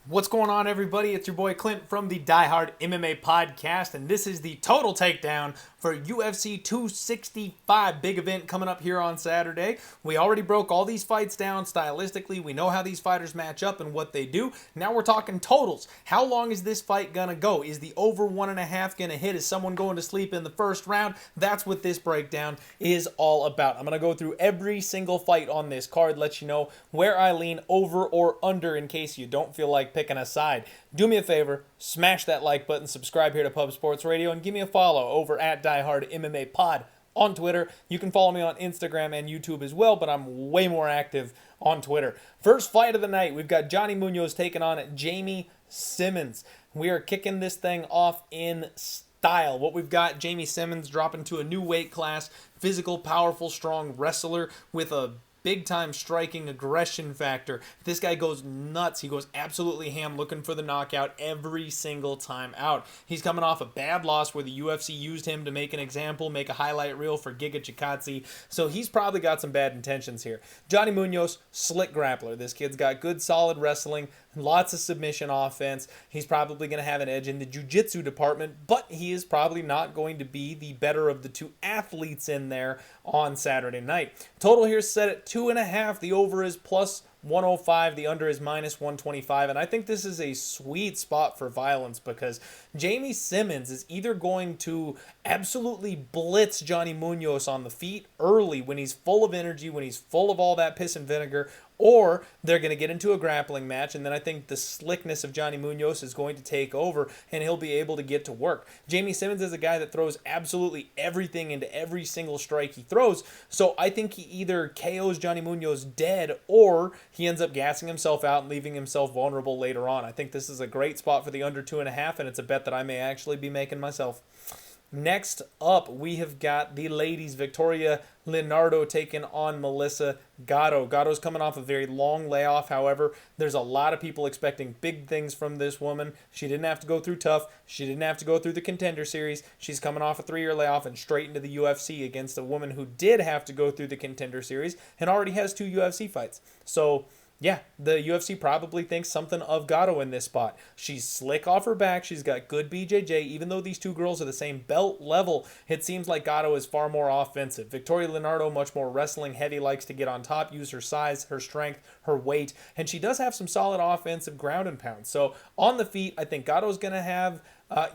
What's going on, everybody? It's your boy Clint from the DieHardMMA Podcast, and this is the total takedown for UFC 265, big event coming up here on Saturday. We already broke all these fights down stylistically. We know how these fighters match up and what they do. Now we're talking totals. How long is this fight gonna go? Is the over 1.5 gonna hit? Is someone going to sleep in the first round? That's what this breakdown is all about. I'm gonna go through every single fight on this card, let you know where I lean over or under in case you don't feel like picking a side. Do me a favor, smash that like button, subscribe here to Pub Sports Radio, and give me a follow over at DieHardMMA Pod on Twitter. You can follow me on Instagram and YouTube as well, but I'm way more active on Twitter. First fight of the night, we've got Johnny Munhoz taking on Jamie Simmons. We are kicking this thing off in style. What we've got, Jamie Simmons dropping to a new weight class, physical, powerful, strong wrestler with a big-time striking aggression factor. This guy goes nuts. He goes absolutely ham, looking for the knockout every single time out. He's coming off a bad loss where the UFC used him to make an example, make a highlight reel for Giga Chikadze, so he's probably got some bad intentions here. Johnny Munhoz, slick grappler. This kid's got good, solid wrestling, lots of submission offense. He's probably going to have an edge in the jiu-jitsu department, but he is probably not going to be the better of the two athletes in there on Saturday night. Total here set at 2.5. The over is plus 105, the under is minus 125, and I think this is a sweet spot for violence because Jamie Simmons is either going to absolutely blitz Johnny Munhoz on the feet early when he's full of energy, when he's full of all that piss and vinegar, or they're going to get into a grappling match, and then I think the slickness of Johnny Munhoz is going to take over, and he'll be able to get to work. Jamie Simmons is a guy that throws absolutely everything into every single strike he throws, so I think he either KOs Johnny Munhoz dead, or he ends up gassing himself out and leaving himself vulnerable later on. I think this is a great spot for the under 2.5, and it's a bet that I may actually be making myself. Next up, we have got the ladies, Victoria Leonardo taking on Melissa Gatto. Gatto's coming off a very long layoff. However, there's a lot of people expecting big things from this woman. She didn't have to go through tough. She didn't have to go through the Contender Series. She's coming off a 3-year layoff and straight into the UFC against a woman who did have to go through the Contender Series and already has 2 UFC fights. So yeah, the UFC probably thinks something of Gatto in this spot. She's slick off her back. She's got good BJJ. Even though these two girls are the same belt level, it seems like Gatto is far more offensive. Victoria Leonardo, much more wrestling heavy, likes to get on top, use her size, her strength, her weight, and she does have some solid offensive ground and pound. So on the feet, I think Gatto's going to have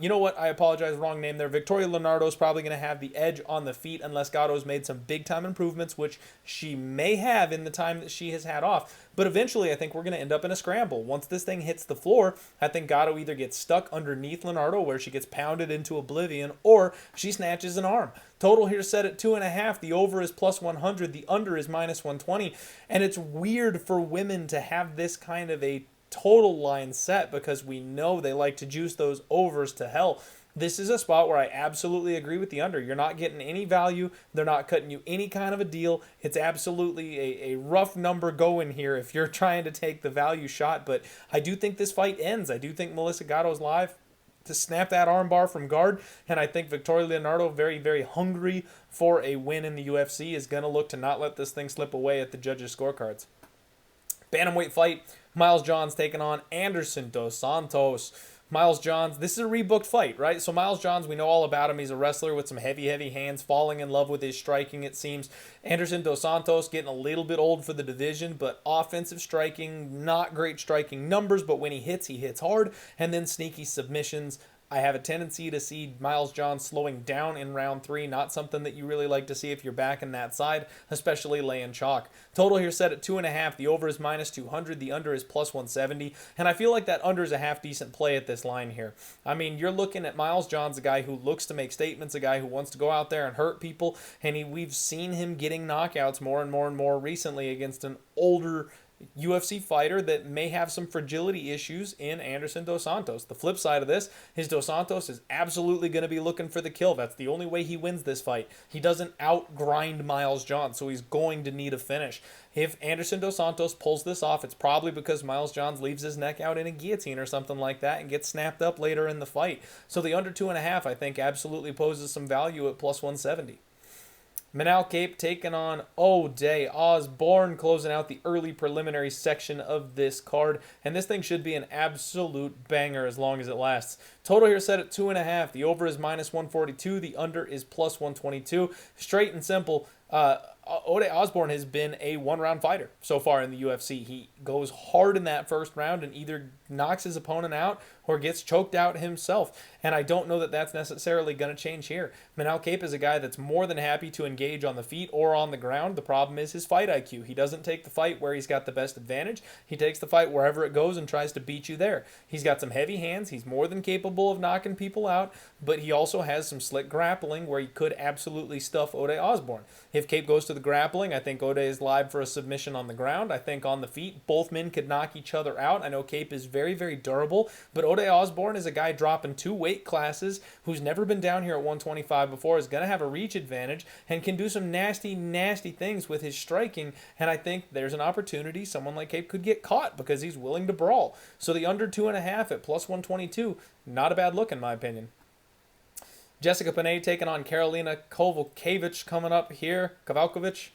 you know what? I apologize. Wrong name there. Victoria Leonardo is probably going to have the edge on the feet unless Gatto's made some big-time improvements, which she may have in the time that she has had off. But eventually, I think we're going to end up in a scramble. Once this thing hits the floor, I think Gatto either gets stuck underneath Leonardo where she gets pounded into oblivion, or she snatches an arm. Total here set at 2.5. The over is plus 100. The under is minus 120. And it's weird for women to have this kind of a total line set because we know they like to juice those overs to hell. This is a spot where I absolutely agree with the under. You're not getting any value. They're not cutting you any kind of a deal. It's absolutely a rough number going here if you're trying to take the value shot. But I do think this fight ends. I do think Melissa Gatto's live to snap that armbar from guard. And I think Victoria Leonardo, very, very hungry for a win in the UFC, is going to look to not let this thing slip away at the judges' scorecards. Bantamweight fight, Miles Johns taking on Anderson Dos Santos. Miles Johns, this is a rebooked fight, right? So Miles Johns, we know all about him. He's a wrestler with some heavy, heavy hands, falling in love with his striking, it seems. Anderson Dos Santos getting a little bit old for the division, but offensive striking, not great striking numbers, but when he hits hard, and then sneaky submissions. I have a tendency to see Miles Johns slowing down in round 3, not something that you really like to see if you're backing that side, especially laying chalk. Total here set at 2.5. The over is minus 200. The under is plus 170. And I feel like that under is a half-decent play at this line here. I mean, you're looking at Miles Johns, a guy who looks to make statements, a guy who wants to go out there and hurt people, and we've seen him getting knockouts more and more and more recently against an older UFC fighter that may have some fragility issues in Anderson Dos Santos. The flip side of this is Dos Santos is absolutely going to be looking for the kill. That's the only way he wins this fight. He doesn't outgrind Miles Johns, so he's going to need a finish. If Anderson Dos Santos pulls this off, it's probably because Miles Johns leaves his neck out in a guillotine or something like that and gets snapped up later in the fight. So the under 2.5, I think, absolutely poses some value at plus 170. Cape taking on Ode Osborne, closing out the early preliminary section of this card. And this thing should be an absolute banger as long as it lasts. Total here set at 2.5. The over is -142. The under is +122. Straight and simple. Ode Osborne has been a one-round fighter so far in the UFC. He goes hard in that first round and either knocks his opponent out or gets choked out himself. And I don't know that that's necessarily going to change here. Cape is a guy that's more than happy to engage on the feet or on the ground. The problem is his fight IQ. He doesn't take the fight where he's got the best advantage. He takes the fight wherever it goes and tries to beat you there. He's got some heavy hands. He's more than capable of knocking people out, but he also has some slick grappling where he could absolutely stuff Ode Osborne. If Cape goes to the grappling, I think Ode is live for a submission on the ground. I think on the feet, both men could knock each other out. I know Cape is very, very durable, but Ode Osborne is a guy dropping 2 weight classes who's never been down here at 125 before, is going to have a reach advantage, and can do some nasty, nasty things with his striking. And I think there's an opportunity someone like Cape could get caught because he's willing to brawl. So the under 2.5 at +122, not a bad look in my opinion. Jessica Penne taking on Karolina Kowalkiewicz coming up here. Kowalkiewicz.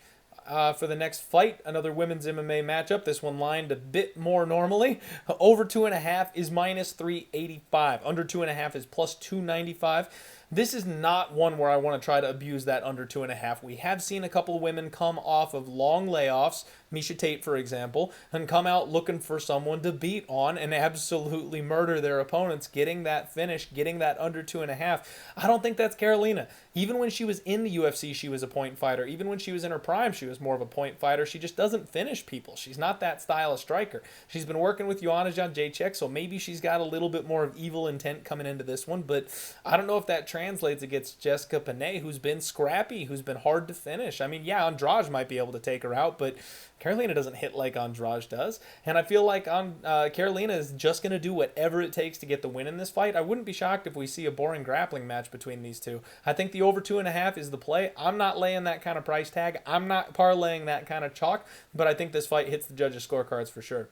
For the next fight, another women's MMA matchup. This one lined a bit more normally. Over 2.5 is -385. Under 2.5 is +295. This is not one where I want to try to abuse that under 2.5. We have seen a couple of women come off of long layoffs, Miesha Tate, for example, and come out looking for someone to beat on and absolutely murder their opponents, getting that finish, getting that under 2.5. I don't think that's Karolina. Even when she was in the UFC, she was a point fighter. Even when she was in her prime, she was more of a point fighter. She just doesn't finish people. She's not that style of striker. She's been working with Joanna Jędrzejczyk, so maybe she's got a little bit more of evil intent coming into this one, but I don't know if that translates against Jessica Penne, who's been scrappy, who's been hard to finish. I mean, yeah, Andrade might be able to take her out, but Karolina doesn't hit like Andrade does. And I feel like Karolina is just going to do whatever it takes to get the win in this fight. I wouldn't be shocked if we see a boring grappling match between these two. I think the over 2.5 is the play. I'm not laying that kind of price tag. I'm not parlaying that kind of chalk, but I think this fight hits the judges' scorecards for sure.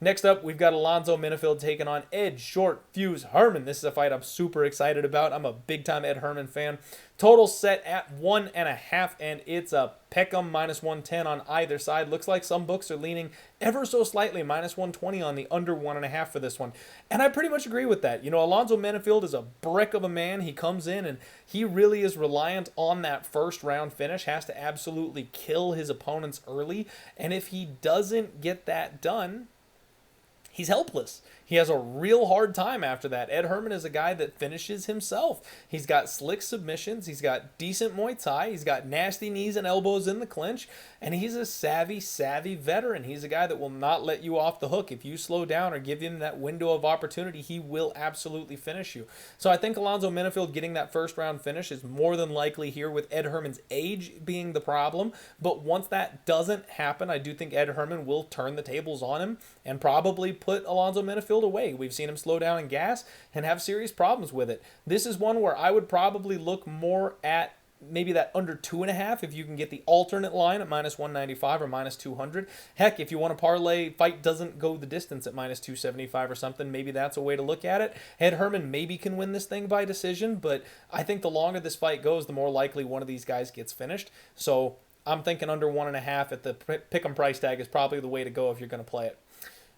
Next up, we've got Alonzo Menifield taking on Ed Short Fuse Herman. This is a fight I'm super excited about. I'm a big-time Ed Herman fan. Total set at 1.5, and it's a pick'em -110 on either side. Looks like some books are leaning ever so slightly -120 on the under 1.5 for this one. And I pretty much agree with that. You know, Alonzo Menifield is a brick of a man. He comes in and he really is reliant on that first round finish, has to absolutely kill his opponents early. And if he doesn't get that done, he's helpless. He has a real hard time after that. Ed Herman is a guy that finishes himself. He's got slick submissions. He's got decent Muay Thai. He's got nasty knees and elbows in the clinch. And he's a savvy veteran. He's a guy that will not let you off the hook. If you slow down or give him that window of opportunity, he will absolutely finish you. So I think Alonzo Menifield getting that first round finish is more than likely here, with Ed Herman's age being the problem. But once that doesn't happen, I do think Ed Herman will turn the tables on him and probably put Alonzo Menifield away. We've seen him slow down and gas and have serious problems with it. This is one where I would probably look more at maybe that under 2.5 if you can get the alternate line at -195 or -200. Heck, if you want to parlay, fight doesn't go the distance at -275 or something, maybe that's a way to look at it. Ed Herman maybe can win this thing by decision, but I think the longer this fight goes, the more likely one of these guys gets finished. So I'm thinking under 1.5 at the pick'em price tag is probably the way to go if you're going to play it.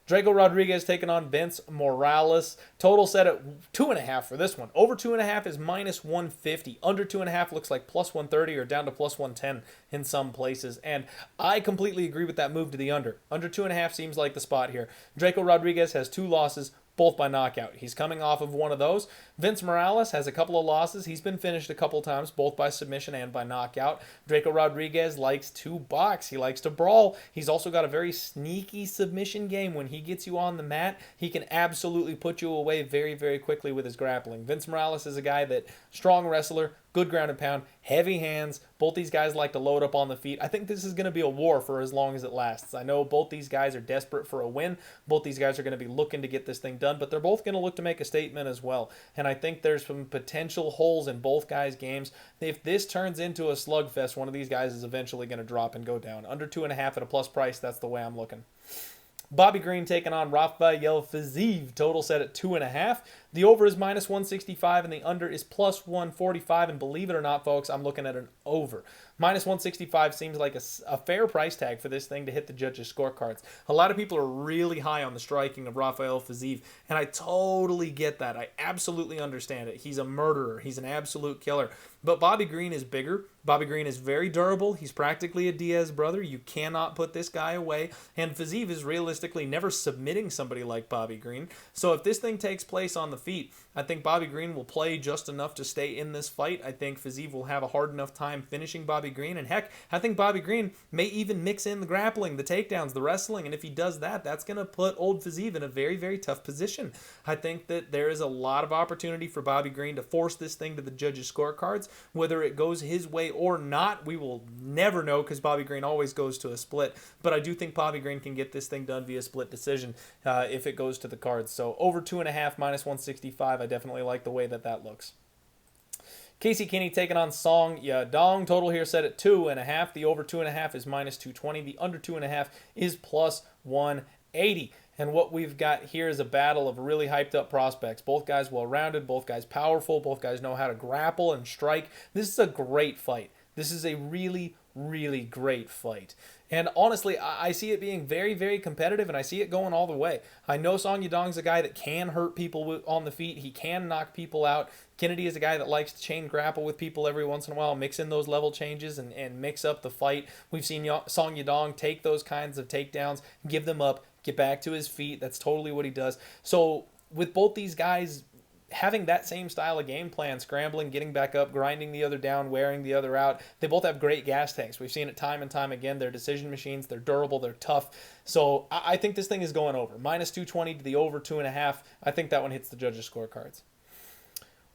Drako Rodriguez taking on Vince Morales. Total set at 2.5 for this one. Over 2.5 is -150. Under 2.5 looks like +130 or down to +110 in some places. And I completely agree with that move to the under. Under 2.5 seems like the spot here. Drako Rodriguez has 2 losses, both by knockout. He's coming off of one of those. Vince Morales has a couple of losses. He's been finished a couple times, both by submission and by knockout. Drako Rodriguez likes to box. He likes to brawl. He's also got a very sneaky submission game. When he gets you on the mat, he can absolutely put you away very, very quickly with his grappling. Vince Morales is a guy that, strong wrestler, good ground and pound, heavy hands. Both these guys like to load up on the feet. I think this is going to be a war for as long as it lasts. I know both these guys are desperate for a win. Both these guys are going to be looking to get this thing done, but they're both going to look to make a statement as well. And I think there's some potential holes in both guys' games. If this turns into a slugfest, one of these guys is eventually going to drop and go down. Under 2.5 at a plus price, that's the way I'm looking. Bobby Green taking on Rafael Fiziev. Total set at 2.5. The over is -165 and the under is +145. And believe it or not, folks, I'm looking at an over. Minus 165 seems like a fair price tag for this thing to hit the judges' scorecards. A lot of people are really high on the striking of Rafael Fiziev, and I totally get that. I absolutely understand it. He's a murderer. He's an absolute killer. But Bobby Green is bigger. Bobby Green is very durable. He's practically a Diaz brother. You cannot put this guy away. And Fiziev is realistically never submitting somebody like Bobby Green. So if this thing takes place on the feet, I think Bobby Green will play just enough to stay in this fight. I think Fiziev will have a hard enough time finishing Bobby Green. And heck, I think Bobby Green may even mix in the grappling, the takedowns, the wrestling. And if he does that, that's going to put old Fiziev in a very, very tough position. I think that there is a lot of opportunity for Bobby Green to force this thing to the judges' scorecards. Whether it goes his way or not, we will never know because Bobby Green always goes to a split. But I do think Bobby Green can get this thing done via split decision if it goes to the cards. So over 2.5, minus 165, I definitely like the way that looks. Casey Kenney taking on Song Yadong. Total here set at 2.5. The over 2.5 is minus 220. The under 2.5 is plus 180. And what we've got here is a battle of really hyped up prospects. Both guys well-rounded, both guys powerful, both guys know how to grapple and strike. This is a great fight. This is a really, really great fight. And honestly, I see it being very, very competitive, and I see it going all the way. I know Song Yadong's a guy that can hurt people on the feet. He can knock people out. Kennedy is a guy that likes to chain grapple with people every once in a while, mix in those level changes and mix up the fight. We've seen Song Yadong take those kinds of takedowns, give them up, get back to his feet. That's totally what he does. So with both these guys having that same style of game plan, scrambling, getting back up, grinding the other down, wearing the other out, they both have great gas tanks. We've seen it time and time again. They're decision machines. They're durable. They're tough. So I think this thing is going over. Minus 220 to the over 2.5. I think that one hits the judges' scorecards.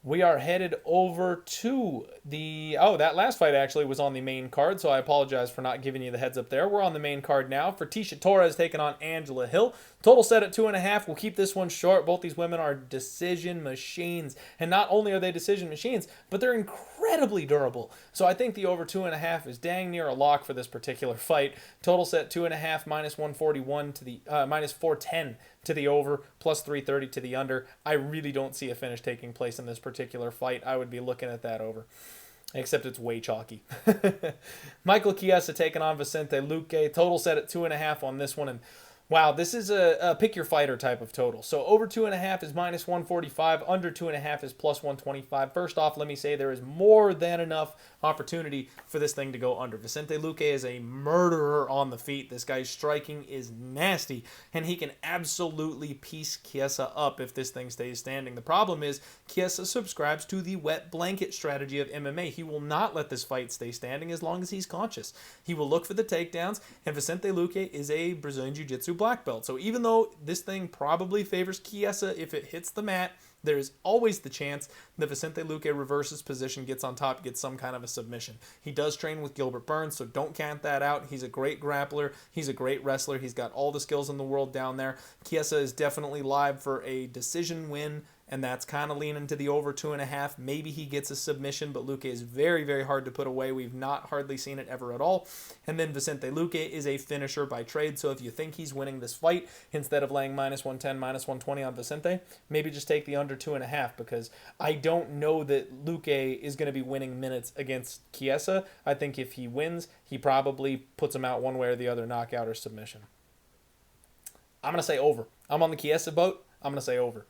We are headed over to the... Oh, that last fight actually was on the main card, so I apologize for not giving you the heads up there. We're on the main card now for Tecia Torres taking on Angela Hill. Total set at 2.5. We'll keep this one short. Both these women are decision machines. And not only are they decision machines, but they're incredibly durable. So I think the over 2.5 is dang near a lock for this particular fight. Total set 2.5, minus 141 to the... minus 410 to the over, plus 330 to the under. I really don't see a finish taking place in this particular fight. I would be looking at that over. Except it's way chalky. Michael Chiesa taking on Vicente Luque. Total set at 2.5 on this one. And wow, this is a pick your fighter type of total. So over 2.5 is minus 145. Under 2.5 is plus 125. First off, let me say there is more than enough opportunity for this thing to go under. Vicente Luque is a murderer on the feet. This guy's striking is nasty, and he can absolutely piece Chiesa up if this thing stays standing. The problem is Chiesa subscribes to the wet blanket strategy of MMA. He will not let this fight stay standing as long as he's conscious. He will look for the takedowns, and Vicente Luque is a Brazilian Jiu-Jitsu black belt. So even though this thing probably favors Chiesa if it hits the mat, there's always the chance that Vicente Luque reverses position, gets on top, gets some kind of a submission. He does train with Gilbert Burns, so don't count that out. He's a great grappler. He's a great wrestler. He's got all the skills in the world down there. Chiesa is definitely live for a decision win, and that's kind of leaning to the over 2.5. Maybe he gets a submission, but Luque is very, very hard to put away. We've not hardly seen it ever at all. And then Vicente Luque is a finisher by trade, so if you think he's winning this fight, instead of laying minus 110, minus 120 on Vicente, maybe just take the under 2.5, because I don't know that Luque is going to be winning minutes against Chiesa. I think if he wins, he probably puts him out one way or the other, knockout or submission. I'm going to say over. I'm on the Chiesa boat. I'm going to say over.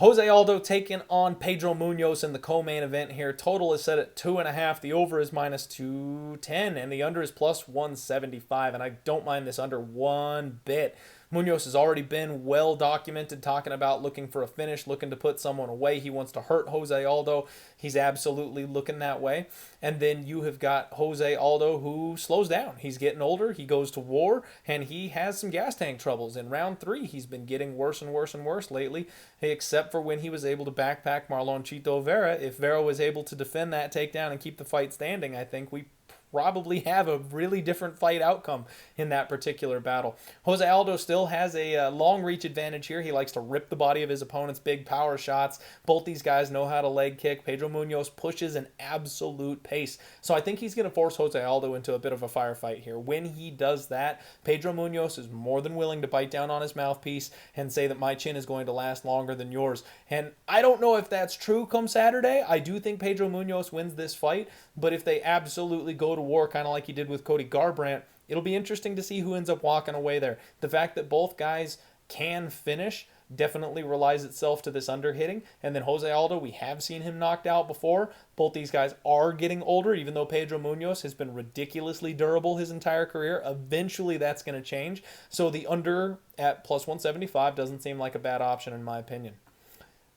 José Aldo taking on Pedro Munhoz in the co-main event here. Total is set at 2.5. The over is minus 210, and the under is plus 175, and I don't mind this under one bit. Munhoz has already been well documented talking about looking for a finish, looking to put someone away. He wants to hurt José Aldo. He's absolutely looking that way. And then you have got José Aldo, who slows down. He's getting older. He goes to war, and he has some gas tank troubles. In round 3, he's been getting worse and worse and worse lately, except for when he was able to backpack Marlon Chito Vera. If Vera was able to defend that takedown and keep the fight standing, I think we probably have a really different fight outcome in that particular battle. José Aldo still has a long reach advantage here. He likes to rip the body of his opponent's big power shots. Both these guys know how to leg kick. Pedro Munhoz pushes an absolute pace. So I think he's going to force José Aldo into a bit of a firefight here. When he does that, Pedro Munhoz is more than willing to bite down on his mouthpiece and say that my chin is going to last longer than yours. And I don't know if that's true come Saturday. I do think Pedro Munhoz wins this fight, but if they absolutely go to war, kind of like he did with Cody Garbrandt, it'll be interesting to see who ends up walking away there. The fact that both guys can finish definitely relies itself to this underhitting. And then José Aldo, we have seen him knocked out before. Both these guys are getting older, even though Pedro Munhoz has been ridiculously durable his entire career. Eventually that's going to change. So the under at plus 175 doesn't seem like a bad option in my opinion.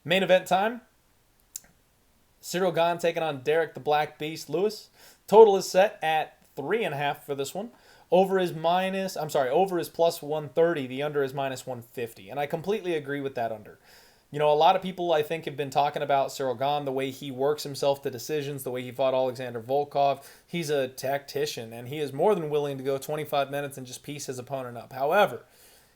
Main event time. Ciryl Gane taking on Derrick the Black Beast Lewis. Total is set at 3.5 for this one. Over is plus 130. The under is minus 150. And I completely agree with that under. You know, a lot of people, I think, have been talking about Ciryl Gane, the way he works himself to decisions, the way he fought Alexander Volkov. He's a tactician, and he is more than willing to go 25 minutes and just piece his opponent up. However,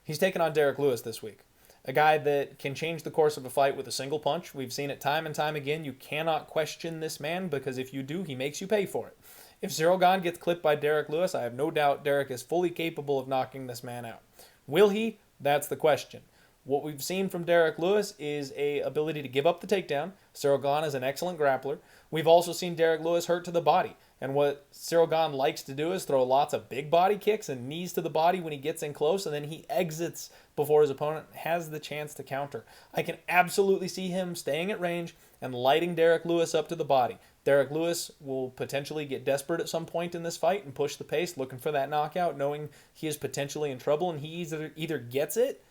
he's taking on Derrick Lewis this week. A guy that can change the course of a fight with a single punch. We've seen it time and time again. You cannot question this man, because if you do, he makes you pay for it. If Ciryl Gane gets clipped by Derrick Lewis, I have no doubt Derrick is fully capable of knocking this man out. Will he? That's the question. What we've seen from Derrick Lewis is a ability to give up the takedown. Ciryl Gane is an excellent grappler. We've also seen Derrick Lewis hurt to the body. And what Ciryl Gane likes to do is throw lots of big body kicks and knees to the body when he gets in close, and then he exits before his opponent has the chance to counter. I can absolutely see him staying at range and lighting Derrick Lewis up to the body. Derrick Lewis will potentially get desperate at some point in this fight and push the pace, looking for that knockout, knowing he is potentially in trouble, and he either gets it,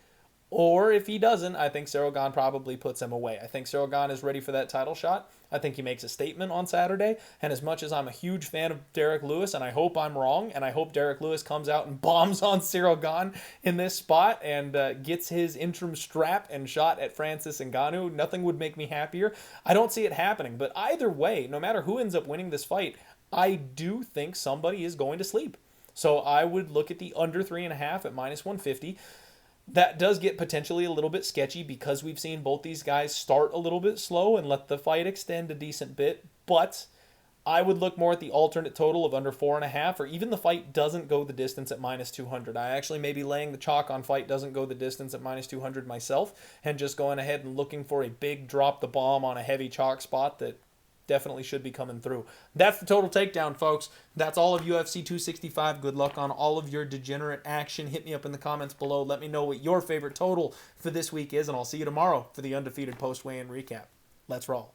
or if he doesn't, I think Ciryl Gane probably puts him away. I think Ciryl Gane is ready for that title shot. I think he makes a statement on Saturday. And as much as I'm a huge fan of Derrick Lewis, and I hope I'm wrong, and I hope Derrick Lewis comes out and bombs on Ciryl Gane in this spot and gets his interim strap and shot at Francis Ngannou, nothing would make me happier. I don't see it happening. But either way, no matter who ends up winning this fight, I do think somebody is going to sleep. So I would look at the under 3.5 at minus 150. That does get potentially a little bit sketchy because we've seen both these guys start a little bit slow and let the fight extend a decent bit. But I would look more at the alternate total of under 4.5, or even the fight doesn't go the distance at minus 200. I actually may be laying the chalk on fight doesn't go the distance at minus 200 myself, and just going ahead and looking for a big drop the bomb on a heavy chalk spot that definitely should be coming through. That's the total takedown, folks. That's all of UFC 265. Good luck on all of your degenerate action. Hit me up in the comments below. Let me know what your favorite total for this week is, and I'll see you tomorrow for the undefeated post-weigh-in recap. Let's roll.